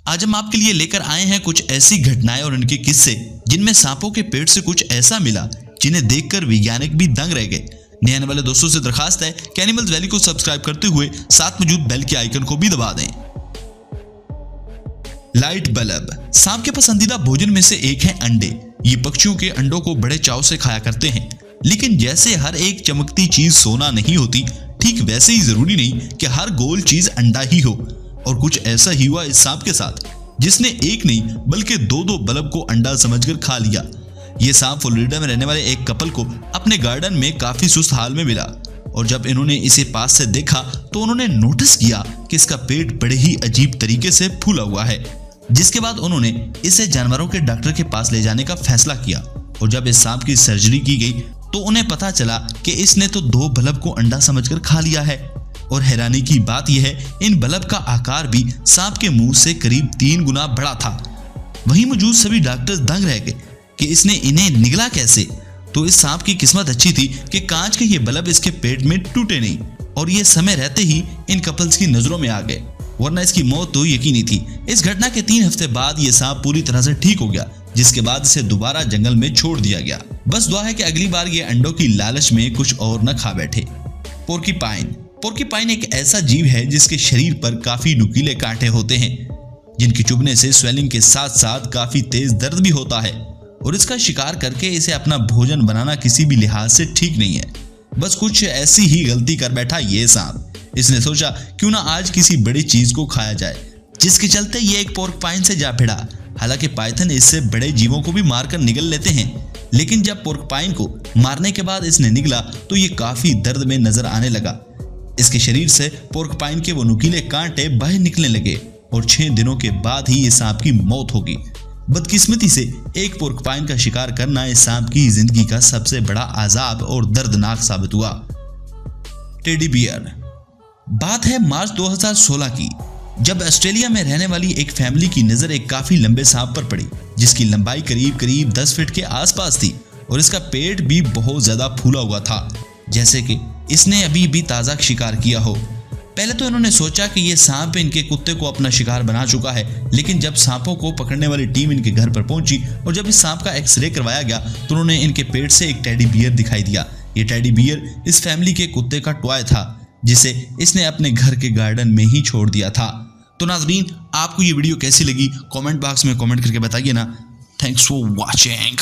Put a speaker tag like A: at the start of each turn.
A: आज हम आपके लिए लेकर आए हैं कुछ ऐसी घटनाएं और उनके किस्से जिनमें सांपों के पेट से कुछ ऐसा मिला जिन्हें देखकर वैज्ञानिक भी दंग रह गए। नए आने वाले दोस्तों से दरखास्त है कि एनिमल्स वैली को सब्सक्राइब करते हुए साथ मौजूद बेल के आइकन को भी दबा दें। लाइट बल्ब सांप के पसंदीदा भोजन में से एक है अंडे। ये पक्षियों के अंडों को बड़े चाव से खाया करते हैं, लेकिन जैसे हर एक चमकती चीज सोना नहीं होती, ठीक वैसे ही जरूरी नहीं कि हर गोल चीज अंडा ही हो। और कुछ ऐसा ही हुआ इस सांप के साथ, जिसने एक नहीं बल्कि दो बल्ब को अंडा समझकर खा लिया। ये सांप फ्लोरिडा में रहने वाले एक कपल को अपने गार्डन में काफी सुस्त हाल में मिला, और जब इन्होंने इसे पास से देखा तो उन्होंने नोटिस किया कि इसका पेट बड़े ही अजीब तरीके से फूला हुआ है। जिसके बाद उन्होंने इसे जानवरों के डॉक्टर के पास ले जाने का फैसला किया, और जब इस सांप की सर्जरी की गई तो उन्हें पता चला कि इसने तो 2 बल्ब को अंडा समझकर खा लिया है। और हैरानी की बात यह है, इन बल्ब का आकार भी सांप के मुंह से करीब 3 गुना बड़ा था। वहीं मौजूद सभी डॉक्टर्स दंग रह गए कि इसने इन्हें निगला कैसे। तो इस सांप की किस्मत अच्छी थी कि कांच के ये बल्ब इसके पेट में टूटे नहीं, और ये समय रहते ही इन कपल्स की नजरों में आ गए, वरना इसकी मौत तो यकीनी थी। इस घटना के 3 हफ्ते बाद ये सांप पूरी तरह से ठीक हो गया, जिसके बाद इसे दोबारा जंगल में छोड़ दिया गया। बस दुआ है कि अगली बार ये अंडों की लालच में कुछ और न खा बैठे। पोर्कीपाइन एक ऐसा जीव है जिसके शरीर पर काफी नुकीले कांटे होते हैं, जिनके चुभने से स्वेलिंग के साथ साथ काफी तेज दर्द भी होता है। और इसका शिकार करके इसे अपना भोजन बनाना किसी भी लिहाज से ठीक नहीं है। बस कुछ ऐसी ही गलती कर बैठा ये सांप। इसने सोचा क्यों ना आज किसी बड़ी चीज को खाया जाए, जिसके चलते ये एक पोर्कपाइन से जा भिड़ा। हालांकि पाइथन इससे बड़े जीवों को भी मारकर निगल लेते हैं, लेकिन जब पोर्कपाइन को मारने के बाद इसने निगला तो ये काफी दर्द में नजर आने लगा। इसके शरीर से पोर्कपाइन के वो नुकीले कांटे बाहर निकलने लगे, और 6 दिनों के बाद ही इस सांप की मौत होगी। बदकिस्मती से एक पोर्कपाइन का शिकार करना इस सांप की जिंदगी का सबसे बड़ा आजाब और दर्दनाक साबित हुआ। Teddy bear. बात है मार्च 2016 की, जब ऑस्ट्रेलिया में रहने वाली एक फैमिली की नजर एक काफी लंबे सांप पर पड़ी, जिसकी लंबाई करीब 10 फीट के आसपास थी, और इसका पेट भी बहुत ज्यादा फूला हुआ था, जैसे कि इसने अभी ताजा शिकार किया हो। पहले तो इन्होंने सोचा कि यह सांप इनके कुत्ते को अपना शिकार बना चुका है, लेकिन जब सांपों को पकड़ने वाली टीम इनके घर पर पहुंची और जब इस सांप का एक्सरे करवाया गया तो उन्होंने इनके पेट से एक टेडी बियर दिखाई दिया। ये टेडी बियर इस फैमिली के कुत्ते का टॉय था, जिसे इसने अपने घर के गार्डन में ही छोड़ दिया था। तो नाज़रीन, आपको ये वीडियो कैसी लगी कमेंट बॉक्स में कमेंट करके बताइए ना। Thanks for watching.